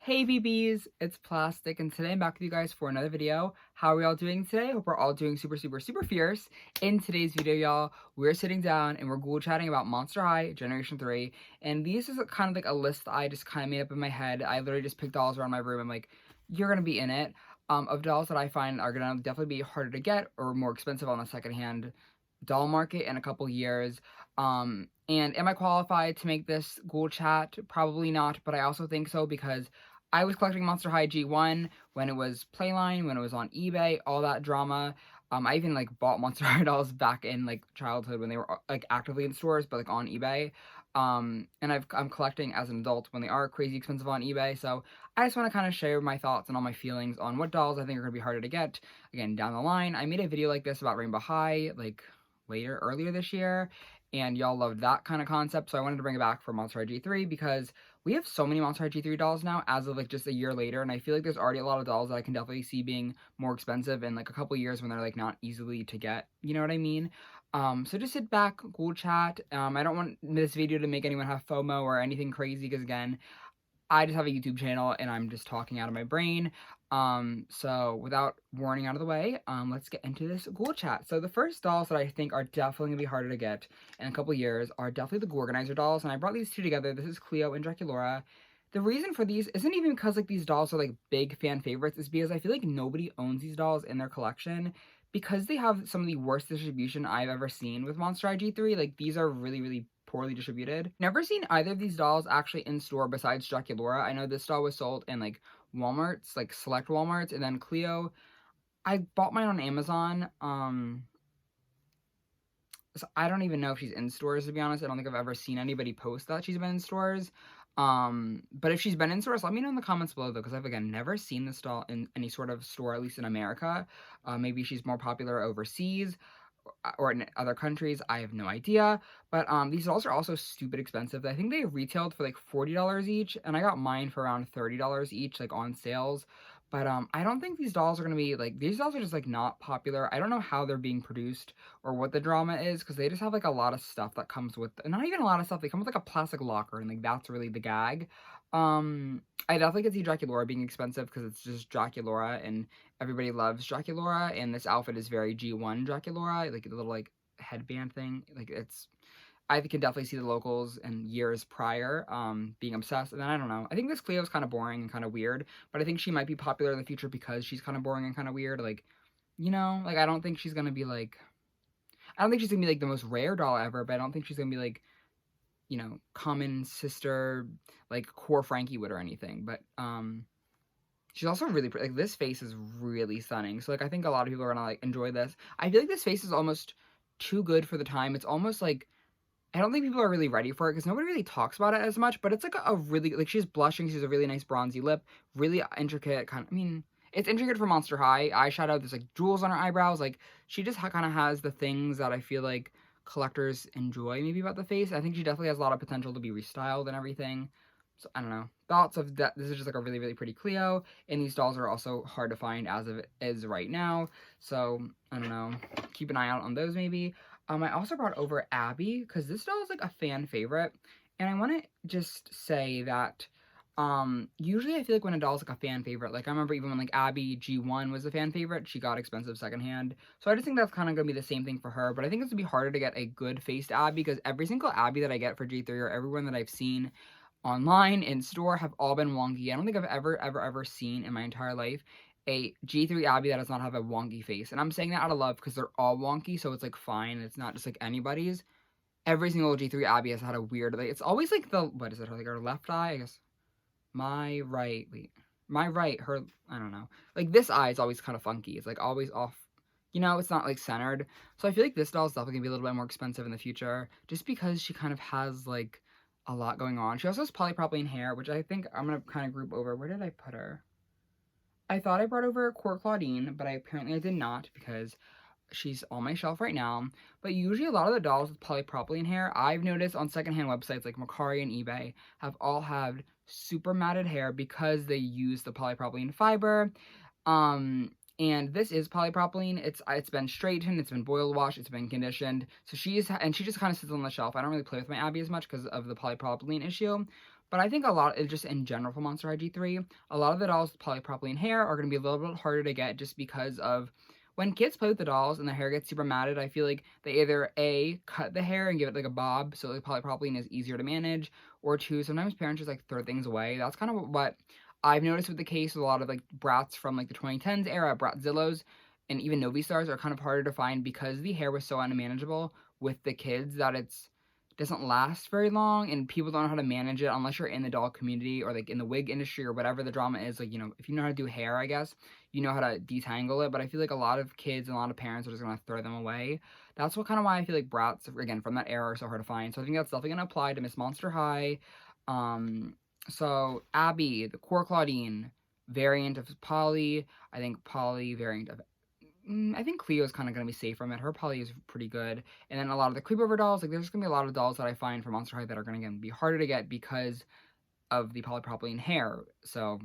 Hey BBs, it's Plastic, and today I'm back with you guys for another video. How are we all doing today? Hope we're all doing super fierce. In today's video, y'all, we're sitting down and we're ghoul chatting about Monster High Generation 3, and these is kind of like a list I just kind of made up in my head. I literally just picked dolls around my room. I'm like, you're gonna be in it. Of dolls that I find are gonna definitely be harder to get or more expensive on the secondhand doll market in a couple years. And am I qualified to make this ghoul chat? Probably not, but I also think so because I was collecting Monster High G1 when it was Playline, when it was on eBay, all that drama. I even like bought Monster High dolls back in like childhood when they were like actively in stores, but like on eBay. And I'm collecting as an adult when they are crazy expensive on eBay. So I just want to kind of share my thoughts and all my feelings on what dolls I think are going to be harder to get. Again, down the line, I made a video like this about Rainbow High like earlier this year, and y'all loved that kind of concept, so I wanted to bring it back for Monster High G3 because we have so many Monster High G3 dolls now as of like just a year later, and I feel like there's already a lot of dolls that I can definitely see being more expensive in like a couple years when they're like not easily to get, you know what I mean? So just sit back, ghoul chat. I don't want this video to make anyone have FOMO or anything crazy because again, I just have a YouTube channel and I'm just talking out of my brain. So without warning out of the way, let's get into this ghoul chat. So the first dolls that I think are definitely gonna be harder to get in a couple years are definitely the Gorganizer dolls, and I brought these two together. This is Cleo and Draculaura. The reason for these isn't even because like these dolls are like big fan favorites, it's because I feel like nobody owns these dolls in their collection because they have some of the worst distribution I've ever seen with Monster High G3. Like these are really poorly distributed. Never seen either of these dolls actually in store besides Draculaura. I know this doll was sold in like Walmarts, like select Walmarts, and then Cleo, I bought mine on Amazon. So I don't even know if she's in stores, to be honest. I don't think I've ever seen anybody post that she's been in stores. But if she's been in stores, let me know in the comments below though, because I've again never seen this doll in any sort of store, at least in America. Maybe she's more popular overseas or in other countries, I have no idea. But these dolls are also stupid expensive. I think they retailed for like $40 each, and I got mine for around $30 each, like on sales. But I don't think these dolls are gonna be like, these dolls are just like not popular. I don't know how they're being produced or what the drama is, because they just have like a lot of stuff that comes with, not even a lot of stuff, they come with like a plastic locker, and like that's really the gag. I definitely could see Draculaura being expensive because it's just Draculaura and everybody loves Draculaura, and this outfit is very G1 Draculaura, like the little like headband thing. Like it's, I can definitely see the locals and years prior being obsessed. And then I don't know. I think this Cleo is kind of boring and kind of weird, but I think she might be popular in the future because she's kind of boring and kind of weird. Like, you know, like I don't think she's gonna be like, I don't think she's gonna be like the most rare doll ever, but I don't think she's gonna be like, you know, common sister like Core Frankie would or anything. But she's also really pretty. Like this face is really stunning. So like I think a lot of people are gonna like enjoy this. I feel like this face is almost too good for the time. It's almost like I don't think people are really ready for it because nobody really talks about it as much. But it's like a really like she's blushing. She's a really nice bronzy lip, really intricate kind of. I mean, it's intricate for Monster High eyeshadow. There's like jewels on her eyebrows. Like she just kind of has the things that I feel like collectors enjoy maybe about the face. I think she definitely has a lot of potential to be restyled and everything. So I don't know. Thoughts of that. This is just like a really pretty Cleo, and these dolls are also hard to find as of it is right now. So I don't know. Keep an eye out on those maybe. I also brought over Abby because this doll is like a fan favorite, and I want to just say that usually I feel like when a doll is like a fan favorite, like I remember even when like Abby G1 was a fan favorite, she got expensive secondhand. So I just think that's kind of gonna be the same thing for her, but I think it's gonna be harder to get a good faced Abby because every single Abby that I get for G3 or everyone that I've seen online in store have all been wonky. I don't think I've ever seen in my entire life a G3 Abby that does not have a wonky face. And I'm saying that out of love because they're all wonky, so it's like fine. It's not just like anybody's. Every single G3 Abby has had a weird, like, it's always like the, what is it, like her left eye, I guess. My right, wait. My right, her, I don't know. Like this eye is always kind of funky. It's like always off. You know, it's not like centered. So I feel like this doll is definitely gonna be a little bit more expensive in the future just because she kind of has like a lot going on. She also has polypropylene hair, which I think I'm gonna kind of group over. Where did I put her? I thought I brought over Core Claudine, but apparently I did not because she's on my shelf right now. But usually a lot of the dolls with polypropylene hair, I've noticed on secondhand websites like Mercarri and eBay, have all had super matted hair because they use the polypropylene fiber. And this is polypropylene. It's been straightened, it's been boil washed, it's been conditioned. So she just kind of sits on the shelf. I don't really play with my Abby as much because of the polypropylene issue. But I think a lot, just in general for Monster High G3, a lot of the dolls with polypropylene hair are going to be a little bit harder to get just because of when kids play with the dolls and their hair gets super matted, I feel like they either A, cut the hair and give it like a bob so like polypropylene is easier to manage, or two, sometimes parents just like throw things away. That's kind of what I've noticed with the case with a lot of like brats from like the 2010s era, Bratzillos, and even Novi Stars are kind of harder to find because the hair was so unmanageable with the kids that it's doesn't last very long and people don't know how to manage it unless you're in the doll community or like in the wig industry or whatever the drama is. Like, you know, if you know how to do hair, I guess you know how to detangle it. But I feel like a lot of kids and a lot of parents are just gonna throw them away. That's what kind of why I feel like brats again from that era are so hard to find. So I think that's definitely gonna apply to Miss Monster High. So Abby, the core Claudine variant of Polly, I think Polly variant of I think Cleo is kind of going to be safe from it. Her poly is pretty good. And then a lot of the Creepover dolls, like there's going to be a lot of dolls that I find for Monster High that are going to be harder to get because of the polypropylene hair. So,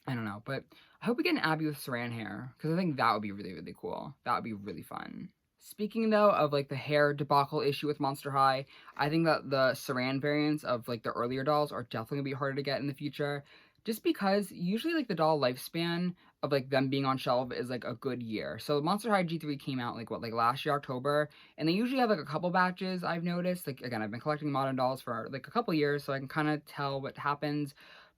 I don't know. But I hope we get an Abby with Saran hair because I think that would be really, really cool. That would be really fun. Speaking though of like the hair debacle issue with Monster High, I think that the Saran variants of like the earlier dolls are definitely gonna be harder to get in the future. Just because usually like the doll lifespan of like them being on shelf is like a good year. So Monster High G3 came out like what, like last year October, and they usually have like a couple batches I've noticed. Like again, I've been collecting modern dolls for like a couple years, so I can kind of tell what happens.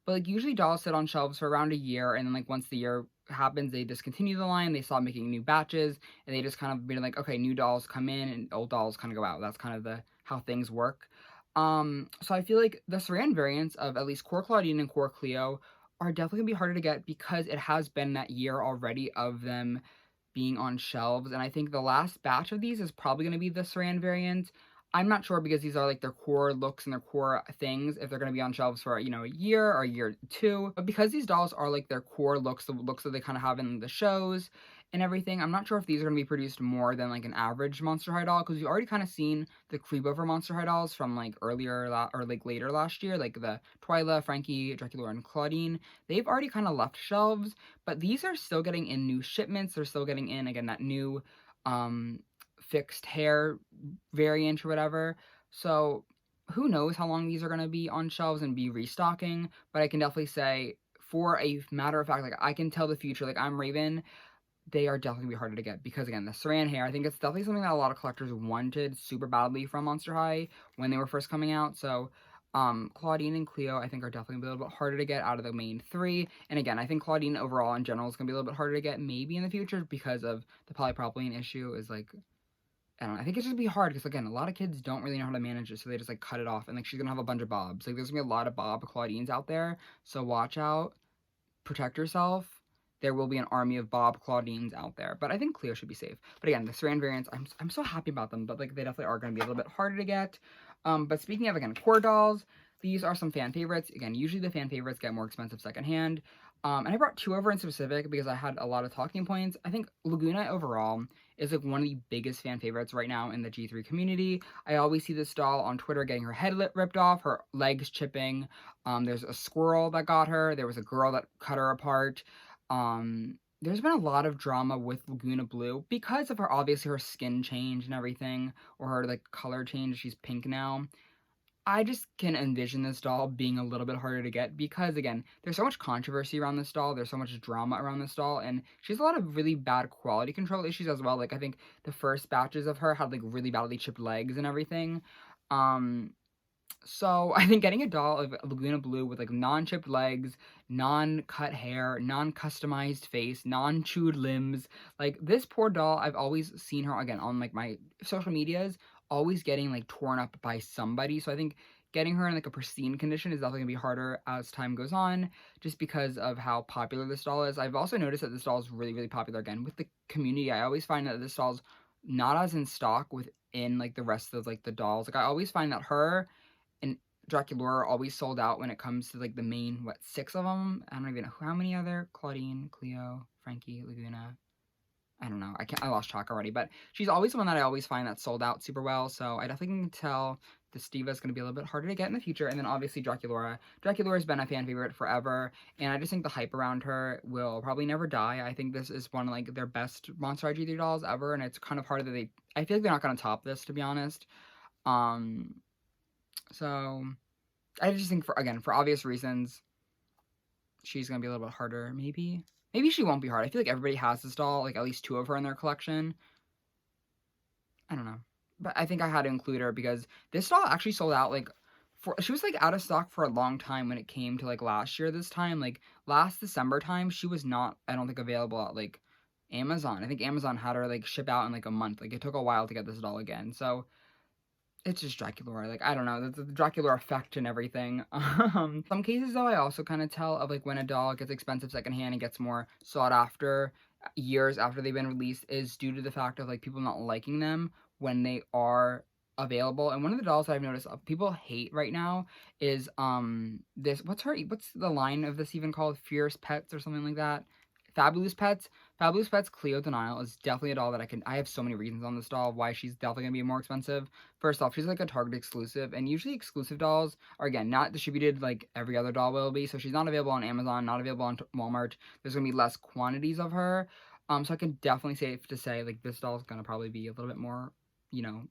But like usually dolls sit on shelves for around a year, and then like once the year happens, they discontinue the line. They stop making new batches, and they just kind of been like, okay, new dolls come in and old dolls kind of go out. That's kind of the how things work. So I feel like the Saran variants of at least Core Claudine and Core Cleo are definitely gonna be harder to get because it has been that year already of them being on shelves. And I think the last batch of these is probably gonna be the Saran variant. I'm not sure because these are like their core looks and their core things if they're going to be on shelves for, you know, a year or a year two. But because these dolls are like their core looks, the looks that they kind of have in the shows and everything, I'm not sure if these are going to be produced more than like an average Monster High doll because we've already kind of seen the creep over Monster High dolls from like earlier or like later last year, like the Twyla, Frankie, Draculaura, and Claudine. They've already kind of left shelves, but these are still getting in new shipments. They're still getting in, again, that new fixed hair variant or whatever. So who knows how long these are going to be on shelves and be restocking, but I can definitely say for a matter of fact, like I can tell the future, like I'm Raven, they are definitely gonna be harder to get because again, the Saran hair, I think it's definitely something that a lot of collectors wanted super badly from Monster High when they were first coming out. So Claudine and Cleo I think are definitely gonna be a little bit harder to get out of the main three. And again, I think Claudine overall in general is gonna be a little bit harder to get maybe in the future because of the polypropylene issue is like I don't know. I think it's just be hard because again, a lot of kids don't really know how to manage it, so they just like cut it off, and like she's gonna have a bunch of bobs. Like there's gonna be a lot of Bob Claudines out there, so watch out, protect yourself. There will be an army of Bob Claudines out there, but I think Cleo should be safe. But again, the Saran variants, I'm so happy about them, but like they definitely are gonna be a little bit harder to get. But speaking of again core dolls, these are some fan favorites. Again, usually the fan favorites get more expensive secondhand. And I brought two over in specific because I had a lot of talking points. I think Laguna overall is like one of the biggest fan favorites right now in the G3 community. I always see this doll on Twitter getting her head ripped off, her legs chipping. There's a squirrel that got her. There was a girl that cut her apart. There's been a lot of drama with Laguna Blue because of her, obviously her skin change and everything, or her like color change. She's pink now. I just can envision this doll being a little bit harder to get because, again, there's so much controversy around this doll. There's so much drama around this doll, and she has a lot of really bad quality control issues as well. Like, I think the first batches of her had, like, really badly chipped legs and everything. So I think getting a doll of Laguna Blue with, like, non-chipped legs, non-cut hair, non-customized face, non-chewed limbs, like, this poor doll, I've always seen her, again, on, like, my social medias, always getting like torn up by somebody. So I think getting her in like a pristine condition is definitely gonna be harder as time goes on, just because of how popular this doll is. I've also noticed that this doll is really, really popular again with the community. I always find that this doll's not as in stock within like the rest of like the dolls. Like I always find that her and Draculaura are always sold out when it comes to like the main what 6 of them. I don't even know how many other Claudine, Cleo, Frankie, Laguna. I don't know. I lost track already, but she's always the one that I always find that sold out super well. So I definitely can tell the Steva is going to be a little bit harder to get in the future. And then obviously Draculaura. Draculaura has been a fan favorite forever, and I just think the hype around her will probably never die. I think this is one of like their best Monster High G3 dolls ever, and it's kind of hard that I feel like they're not going to top this, to be honest. Um, so I just think, for obvious reasons, she's gonna be a little bit harder, maybe. Maybe she won't be hard. I feel like everybody has this doll, like at least 2 of her in their collection. I don't know. But I think I had to include her because this doll actually sold out, like, she was, like, out of stock for a long time when it came to, like, last year this time. Like, last December time, she was not, I don't think, available at, like, Amazon. I think Amazon had her, like, ship out in, like, a month. Like, it took a while to get this doll again. So, it's just Draculaura. Like, I don't know, the Draculaura effect and everything. Some cases, though, I also kind of tell of, like, when a doll gets expensive secondhand and gets more sought after years after they've been released is due to the fact of, like, people not liking them when they are available. And one of the dolls that I've noticed people hate right now is, this, what's the line of this even called? Fierce Pets or something like that? Fabulous Pets. Fabulous Pets Cleo Denial is definitely a doll that I have so many reasons on this doll why she's definitely going to be more expensive. First off, she's like a Target exclusive, and usually exclusive dolls are, again, not distributed like every other doll will be, so she's not available on Amazon, not available on Walmart. There's going to be less quantities of her. So I can definitely safe to say, like, this doll is going to probably be a little bit more,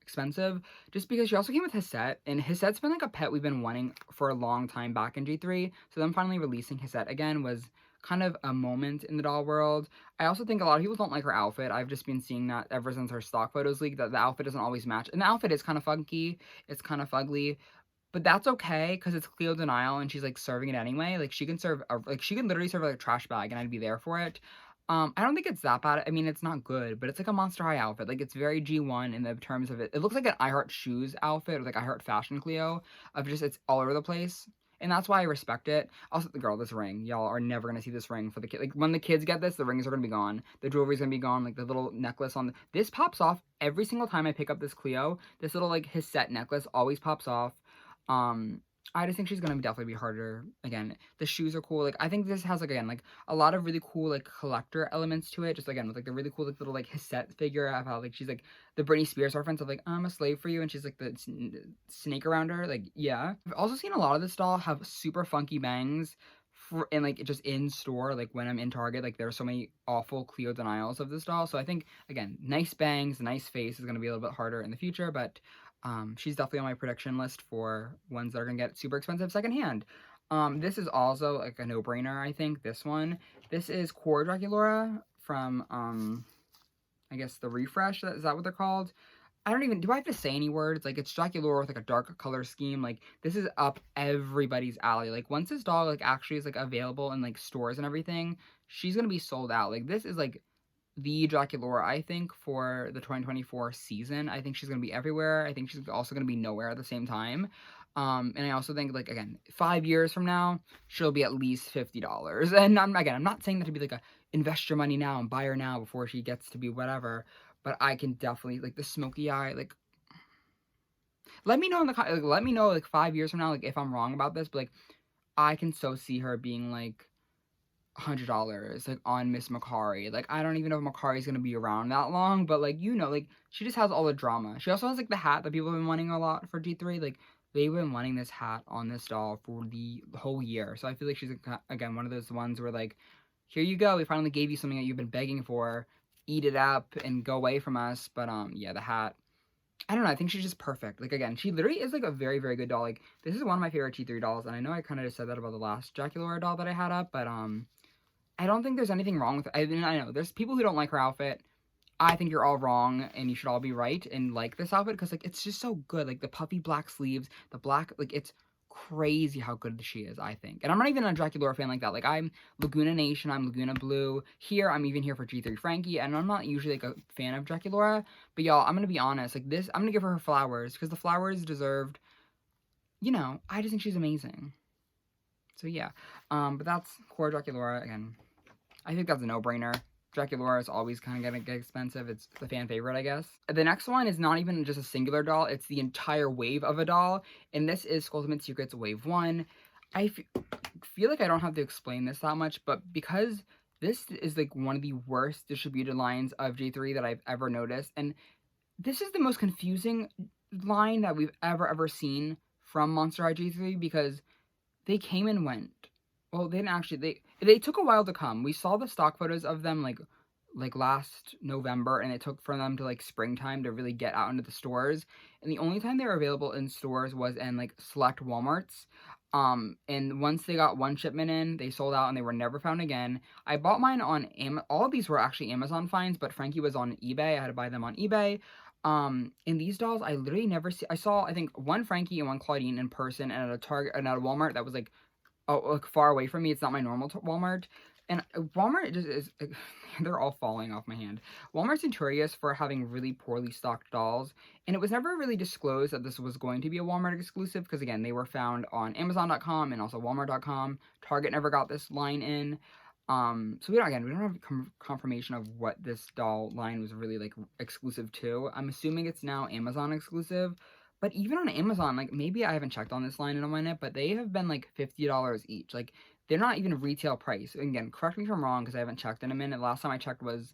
expensive, just because she also came with Hisette, and Hisette's been, like, a pet we've been wanting for a long time back in G3, so them finally releasing Hisette again was kind of a moment in the doll world. I also think a lot of people don't like her outfit. I've just been seeing that ever since her stock photos leaked, that the outfit doesn't always match. And the outfit is kind of funky. It's kind of fugly. But that's okay, because it's Cleo Denial, and she's, like, serving it anyway. Like, she can she can literally serve, like, a trash bag, and I'd be there for it. I don't think it's that bad. I mean, it's not good, but it's, like, a Monster High outfit. Like, it's very G1 in the terms of it. It looks like an I Heart Shoes outfit, or, like, I Heart Fashion Cleo, of just, it's all over the place. And that's why I respect it. Also, girl, this ring. Y'all are never going to see this ring for the kid. Like, when the kids get this, the rings are going to be gone. The jewelry's going to be gone. Like, the little necklace on this pops off every single time I pick up this Cleo. This little, like, Hisette necklace always pops off. I just think she's gonna definitely be harder. Again, the shoes are cool. Like, I think this has, like, again, like, a lot of really cool, like, collector elements to it. Just, again, with, like, the really cool, like, little, like, Hisette figure of how, like, she's, like, the Britney Spears reference of, like, I'm a slave for you, and she's, like, the snake around her. Like, yeah. I've also seen a lot of this doll have super funky bangs and, like, just in store, like, when I'm in Target. Like, there are so many awful Cleo denials of this doll. So I think, again, nice bangs, nice face is gonna be a little bit harder in the future, but she's definitely on my prediction list for ones that are gonna get super expensive secondhand. This is also, like, a no-brainer, I think, this one. This is Core Draculaura from, I guess the Refresh, is that what they're called? Do I have to say any words? Like, it's Draculaura with, like, a dark color scheme. Like, this is up everybody's alley. Like, once this dog, like, actually is, like, available in, like, stores and everything, she's gonna be sold out. Like, this is, like, the Draculaura, I think, for the 2024 season. I think she's going to be everywhere. I think she's also going to be nowhere at the same time. And I also think, like, again, 5 years from now, she'll be at least $50. And I'm not saying that to be like a invest your money now and buy her now before she gets to be whatever. But I can definitely, like, the smoky eye, like, let me know let me know, like, 5 years from now, like, if I'm wrong about this. But, like, I can so see her being, like, $100, like, on Miss Mercarri. Like, I don't even know if Mercari's gonna be around that long, but, like, like, she just has all the drama. She also has, like, the hat that people have been wanting a lot for G3. Like, they've been wanting this hat on this doll for the whole year. So I feel like she's, again, one of those ones where, like, here you go, we finally gave you something that you've been begging for. Eat it up and go away from us. But, yeah, the hat, I don't know, I think she's just perfect. Like, again, she literally is, like, a very, very good doll. Like, this is one of my favorite G3 dolls, and I know I kind of just said that about the last Draculaura doll that I had up, but, I don't think there's anything wrong with it. I mean, I know there's people who don't like her outfit. I think you're all wrong, and you should all be right and like this outfit, because, like, it's just so good. Like, the puffy black sleeves, the black, like, it's crazy how good she is, I think. And I'm not even a Draculaura fan like that. Like, I'm Laguna Nation, I'm Laguna Blue. Here, I'm even here for G3 Frankie, and I'm not usually, like, a fan of Draculaura. But, y'all, I'm gonna be honest. Like, this, I'm gonna give her flowers, because the flowers deserved, I just think she's amazing. So, yeah. But that's Core Draculaura, again. I think that's a no-brainer. Draculaura is always kind of gonna get expensive. It's the fan favorite, I guess. The next one is not even just a singular doll. It's the entire wave of a doll. And this is Skultimate Secrets Wave 1. I feel like I don't have to explain this that much, but because this is, like, one of the worst distributed lines of G3 that I've ever noticed. And this is the most confusing line that we've ever seen from Monster High G3, because they came and went. Well, they didn't actually. They took a while to come. We saw the stock photos of them, like, like last November, and it took for them to like springtime to really get out into the stores. And the only time they were available in stores was in like select Walmarts. And once they got one shipment in, they sold out and they were never found again. I bought mine on all of these were actually Amazon finds, but Frankie was on eBay. I had to buy them on eBay. And these dolls I literally never see. I saw I think one Frankie and one Claudine in person and at a Target and at a Walmart that was like far away from me. It's not my normal Walmart. And Walmart just is, they're all falling off my hand. Walmart's notorious for having really poorly stocked dolls, and it was never really disclosed that this was going to be a Walmart exclusive, because again, they were found on Amazon.com and also Walmart.com. Target never got this line in. So we don't have confirmation of what this doll line was really like exclusive to. I'm assuming it's now Amazon exclusive. But even on Amazon, like maybe I haven't checked on this line in a minute, but they have been like $50 each. Like they're not even retail price. Again, correct me if I'm wrong because I haven't checked in a minute. Last time I checked was,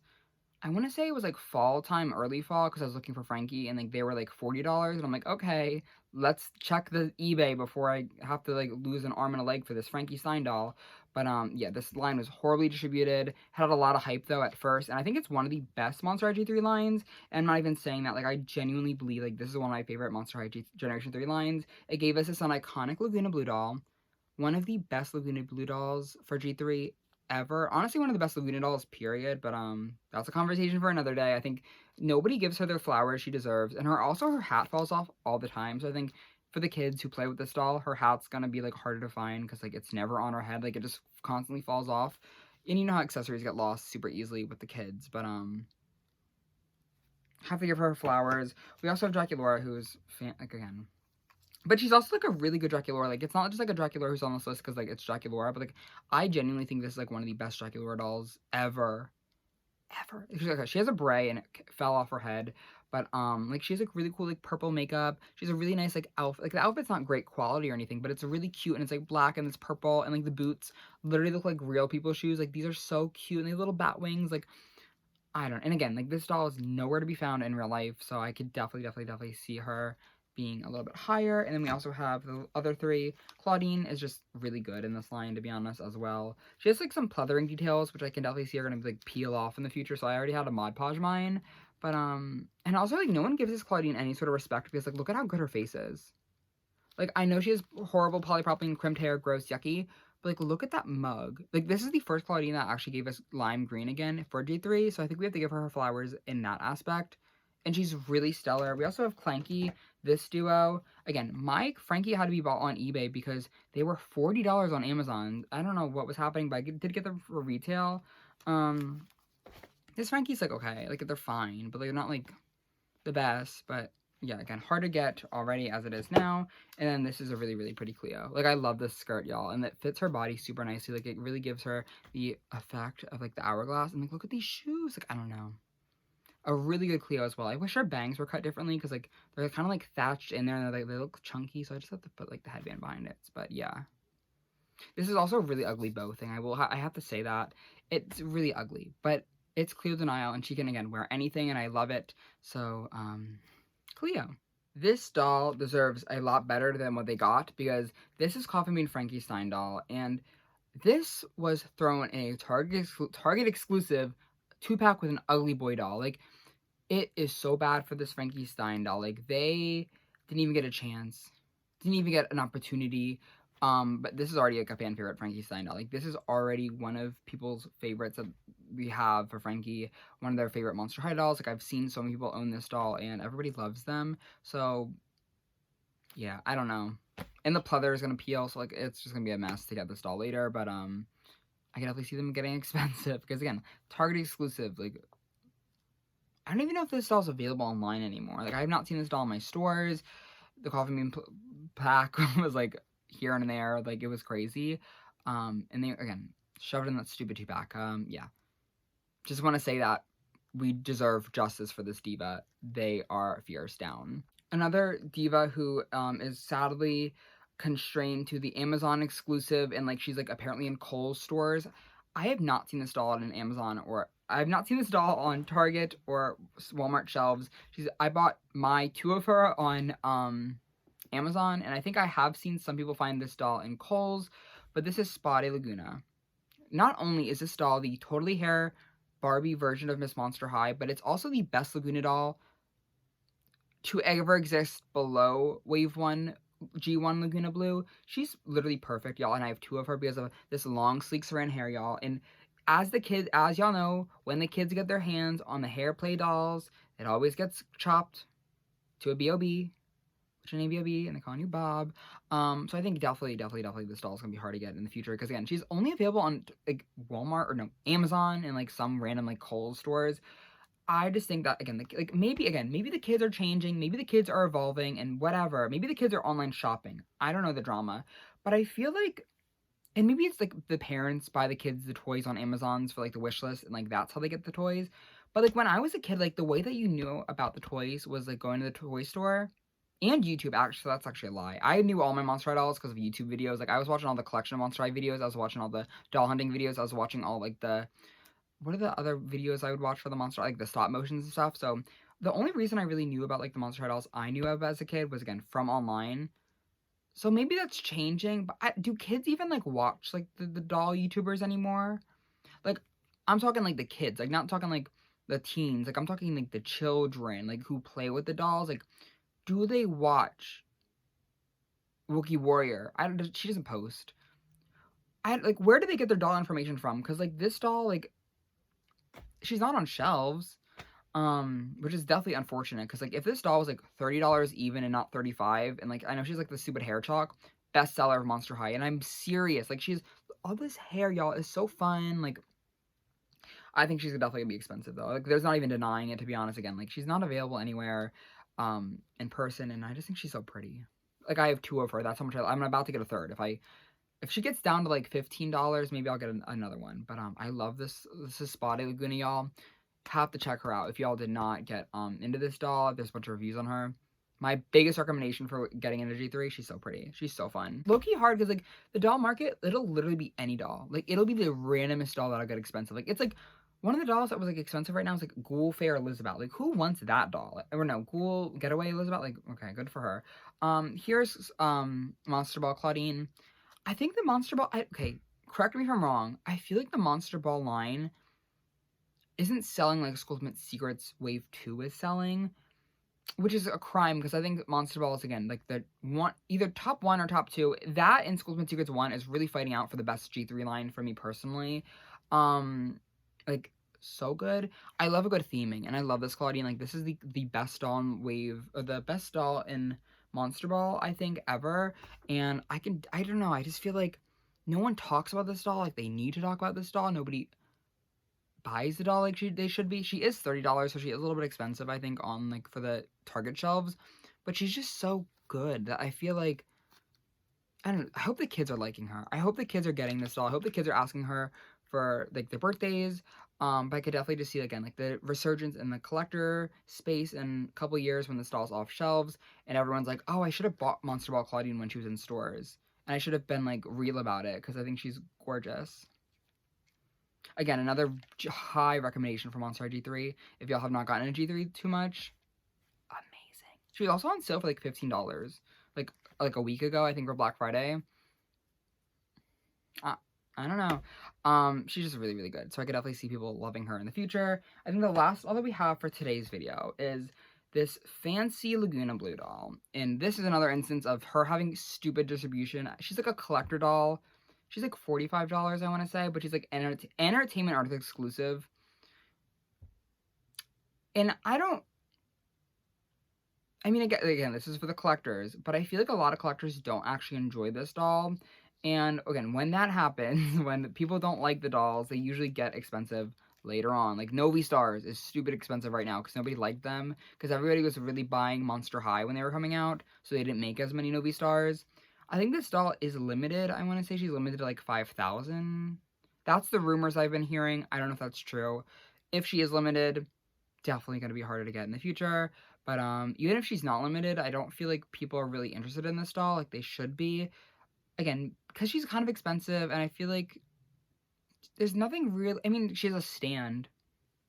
I want to say it was like fall time, early fall, because I was looking for Frankie and like they were like $40. And I'm like, okay, let's check the eBay before I have to like lose an arm and a leg for this Frankie Stein doll. But yeah, this line was horribly distributed. Had a lot of hype though at first, and I think it's one of the best Monster High G3 lines. And I'm not even saying that. Like I genuinely believe like this is one of my favorite Monster High G Generation 3 lines. It gave us this an iconic Laguna Blue doll, one of the best Laguna Blue dolls for G3 ever. Honestly, one of the best Laguna dolls, period. But that's a conversation for another day. I think nobody gives her the flowers she deserves, and her hat falls off all the time. So I think for the kids who play with this doll, her hat's gonna be like harder to find because like it's never on her head. Like it just constantly falls off. And you know how accessories get lost super easily with the kids. But have to give her flowers. We also have Draculaura, who's like again. But she's also like a really good Draculaura. Like it's not just like a Draculaura who's on this list because like it's Draculaura, but like I genuinely think this is like one of the best Draculaura dolls ever. She has a bray and it fell off her head, but like she has like really cool like purple makeup. She has a really nice like outfit. Like the outfit's not great quality or anything, but it's really cute and it's like black and it's purple and like the boots literally look like real people's shoes. Like these are so cute and they have little bat wings. Like I don't. And again, like this doll is nowhere to be found in real life, so I could definitely see her being a little bit higher. And then we also have the other three. Claudine is just really good in this line, to be honest, as well. She has like some pleathering details, which I can definitely see are gonna like peel off in the future. So I already had a Mod Podge mine, but and also like no one gives this Claudine any sort of respect because like look at how good her face is. Like I know she has horrible polypropylene crimped hair, gross, yucky. But like, look at that mug. Like, this is the first Claudine that actually gave us lime green again for G3, so I think we have to give her flowers in that aspect. And she's really stellar. We also have Clanky, this duo. Again, Frankie had to be bought on eBay because they were $40 on Amazon. I don't know what was happening, but I did get them for retail. This Frankie's like, okay, like, they're fine, but they're not, like, the best, but yeah, again, hard to get already as it is now. And then this is a really pretty Cleo. Like, I love this skirt, y'all, and it fits her body super nicely. Like, it really gives her the effect of, like, the hourglass. And, like, look at these shoes. Like, I don't know. A really good Cleo as well. I wish her bangs were cut differently because, like, they're kind of, like, thatched in there and they look chunky. So I just have to put, like, the headband behind it. But, yeah. This is also a really ugly bow thing. I have to say that. It's really ugly. But it's Cleo Denial, and she can, again, wear anything, and I love it. So, Cleo. This doll deserves a lot better than what they got because this is Coffee Bean Frankenstein doll, and this was thrown in a Target exclusive 2-pack with an ugly boy doll. Like, it is so bad for this Frankenstein doll. Like, they didn't even get a chance, didn't even get an opportunity. But this is already like a fan favorite Frankenstein doll. Like, this is already one of people's favorites that we have for Frankie, one of their favorite Monster High dolls. Like, I've seen so many people own this doll and everybody loves them. So yeah, I don't know. And the pleather is gonna peel, so like it's just gonna be a mess to get this doll later. But I can definitely see them getting expensive because again, Target exclusive. Like, I don't even know if this doll's available online anymore. Like, I have not seen this doll in my stores. The Coffee Bean pack was like here and there. Like, it was crazy. And they again shoved in that stupid 2-pack. Yeah. Just want to say that we deserve justice for this diva. They are fierce down. Another diva who is sadly constrained to the Amazon exclusive and like she's like apparently in Kohl's stores. I have not seen this doll on Amazon or I have not seen this doll on Target or Walmart shelves. I bought my 2 of her on Amazon, and I think I have seen some people find this doll in Kohl's, but this is Spotty Laguna. Not only is this doll the totally hair Barbie version of Miss Monster High, but it's also the best Laguna doll to ever exist below Wave 1 G1 Laguna Blue. She's literally perfect, y'all, and I have 2 of her because of this long, sleek saran hair, y'all. And as y'all know, when the kids get their hands on the hair play dolls, it always gets chopped to a B.O.B., which is an A.B.O.B., and they call you Bob. So I think definitely this doll is going to be hard to get in the future, because again, she's only available on, like, Walmart, or no, Amazon, and, like, some random, like, Kohl's stores. I just think that, again, like, maybe the kids are changing, maybe the kids are evolving, and whatever. Maybe the kids are online shopping. I don't know the drama. But I feel like, and maybe it's, like, the parents buy the kids the toys on Amazons for, like, the wish list, and, like, that's how they get the toys. But, like, when I was a kid, like, the way that you knew about the toys was, like, going to the toy store and YouTube. Actually, that's actually a lie. I knew all my Monster High dolls because of YouTube videos. Like, I was watching all the collection of Monster High videos. I was watching all the doll hunting videos. I was watching all, like, what are the other videos I would watch for the Monster, like the stop motions and stuff. So the only reason I really knew about, like, the Monster High dolls I knew of as a kid was, again, from online. So maybe that's changing, but do kids even, like, watch, like, the doll YouTubers anymore? Like, I'm talking, like, the kids, like, not talking, like, the teens, like, I'm talking, like, the children, like, who play with the dolls. Like, do they watch Wookiee Warrior? She doesn't post. Like, where do they get their doll information from? Because, like, this doll, like, she's not on shelves. Which is definitely unfortunate, because, like, if this doll was, like, $30 even and not $35, and, like, I know she's, like, the stupid hair chalk bestseller of Monster High, and I'm serious, like, all this hair, y'all, is so fun. Like, I think she's definitely gonna be expensive, though. Like, there's not even denying it, to be honest. Again, like, she's not available anywhere in person, and I just think she's so pretty. Like, I have 2 of her. That's how much I'm about to get a third. If she gets down to, like, $15, maybe I'll get another one. But I love this is Spotty Laguna, y'all. Have to check her out if y'all did not get into this doll. There's a bunch of reviews on her. My biggest recommendation for getting into G3. She's so pretty. She's so fun. Low-key hard, because, like, the doll market, it'll literally be any doll. Like, it'll be the randomest doll that'll get expensive. Like, it's like one of the dolls that was, like, expensive right now is, like, Ghoul Fair Elizabeth. Like, who wants that doll? Like, or no, Ghoul Getaway Elizabeth. Like, okay, good for her. Here's Monster Ball Claudine. I think the Monster Ball, okay, correct me if I'm wrong. I feel like the Monster Ball line isn't selling like Skultimate Secrets Wave 2 is selling, which is a crime, because I think Monster Ball is, again, like, the one, either top 1 or top 2. That and Skultimate Secrets 1 is really fighting out for the best G3 line for me personally. Like, so good. I love a good theming, and I love this Claudine. Like, this is the best doll in Wave, or the best doll in Monster Ball, I think, ever. And I don't know, I just feel like no one talks about this doll like they need to talk about this doll. Nobody buys the doll like they should be. She is $30, so she is a little bit expensive, I think, on, like, for the Target shelves. But she's just so good that I feel like, I don't know, I hope the kids are liking her. I hope the kids are getting this doll. I hope the kids are asking her for, like, their birthdays. But I could definitely just see, again, like, the resurgence in the collector space in a couple years when this doll's off shelves, and everyone's like, oh, I should have bought Monster Ball Claudine when she was in stores. And I should have been, like, real about it, because I think she's gorgeous. Again, another high recommendation for Monster High G3. If y'all have not gotten into G3 too much, amazing. She was also on sale for, like, $15, like a week ago, I think, for Black Friday. I don't know. She's just really, really good. So I could definitely see people loving her in the future. I think the last doll that we have for today's video is this fancy Laguna Blue doll. And this is another instance of her having stupid distribution. She's like a collector doll. She's like $45, I want to say, but she's like Entertainment Arts exclusive. And I mean, again, this is for the collectors, but I feel like a lot of collectors don't actually enjoy this doll. And again, when that happens, when people don't like the dolls, they usually get expensive later on. Like, Novi Stars is stupid expensive right now because nobody liked them, because everybody was really buying Monster High when they were coming out, so they didn't make as many Novi Stars. I think this doll is limited. I want to say she's limited to, like, 5,000. That's the rumors I've been hearing. I don't know if that's true. If she is limited, definitely going to be harder to get in the future. But even if she's not limited, I don't feel like people are really interested in this doll like they should be. Again, because she's kind of expensive, and I feel like there's nothing real. I mean, she has a stand.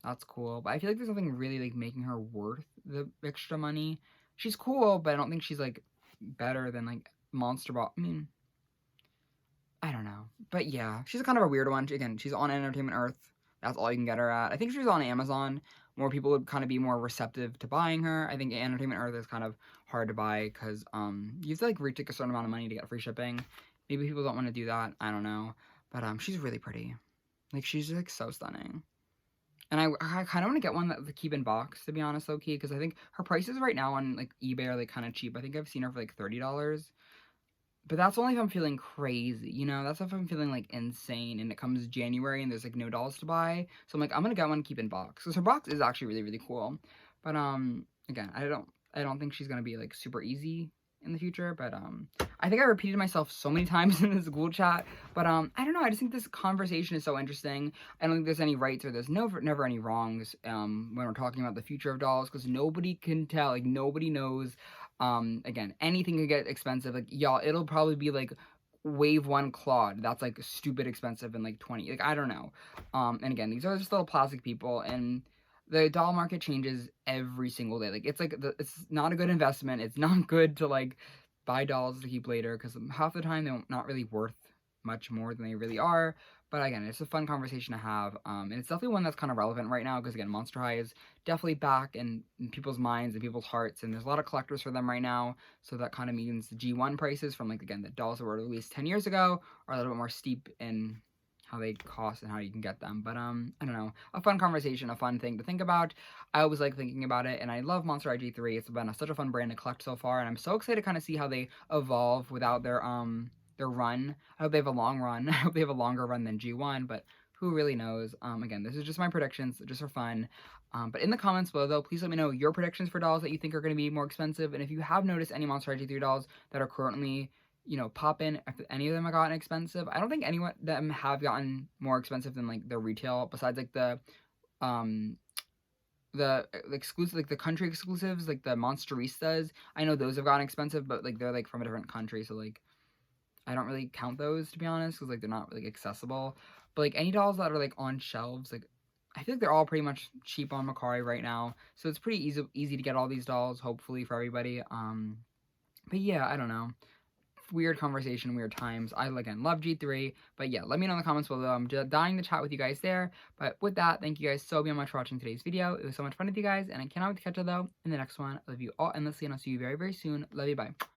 That's cool. But I feel like there's nothing really, like, making her worth the extra money. She's cool, but I don't think she's, like, better than, like, Monster Ball. I mean, I don't know. But yeah, she's kind of a weird one. Again, she's on Entertainment Earth. That's all you can get her at. I think if she was on Amazon, more people would kind of be more receptive to buying her. I think Entertainment Earth is kind of hard to buy because you have to like reach like a certain amount of money to get free shipping. Maybe people don't want to do that. I don't know. But she's really pretty. Like she's like so stunning. And I kind of want to get one that the keep in box, to be honest, low key, because I think her prices right now on like eBay are like kind of cheap. I think I've seen her for like $30. But that's only if I'm feeling crazy, you know? That's if I'm feeling like insane and it comes January and there's like no dolls to buy. So I'm like, I'm gonna get one keep in box. Because her box is actually really, really cool. But again, I don't think she's gonna be like super easy in the future. But I think I repeated myself so many times in this Ghoul chat. But I don't know, I just think this conversation is so interesting. I don't think there's any rights or there's never any wrongs when we're talking about the future of dolls, because nobody can tell, like nobody knows. Again, anything could get expensive. Like y'all, it'll probably be like wave one Claude. That's like stupid expensive in like 20. Like I don't know. And again, these are just little plastic people, and the doll market changes every single day. Like it's not a good investment. It's not good to like buy dolls to keep later, because half the time they're not really worth much more than they really are. But again, it's a fun conversation to have, and it's definitely one that's kind of relevant right now because again, Monster High is definitely back in people's minds and people's hearts, and there's a lot of collectors for them right now. So that kind of means the G1 prices from like again the dolls that were released 10 years ago are a little bit more steep in how they cost and how you can get them. But I don't know, a fun conversation, a fun thing to think about. I always like thinking about it, and I love Monster High G3. It's been such a fun brand to collect so far, and I'm so excited to kind of see how they evolve without their run. I hope they have a long run. I hope they have a longer run than G1, but who really knows? Again, this is just my predictions, just for fun. But in the comments below, though, please let me know your predictions for dolls that you think are going to be more expensive. And if you have noticed any Monster High G3 dolls that are currently, popping, if any of them have gotten expensive. I don't think any of them have gotten more expensive than like the retail, besides like um, the exclusive, like the country exclusives, like the Monsteristas. I know those have gotten expensive, but like they're like from a different country, so like I don't really count those, to be honest, because like they're not really accessible. But like any dolls that are like on shelves, like I feel like they're all pretty much cheap on Mercari right now, so it's pretty easy to get all these dolls, hopefully for everybody. But yeah, I don't know. Weird conversation, weird times. I again love G3, but yeah, let me know in the comments below. I'm just dying to chat with you guys there. But with that, thank you guys so very much for watching today's video. It was so much fun with you guys, and I cannot wait to catch you though in the next one. I love you all endlessly, and I'll see you very, very soon. Love you, bye.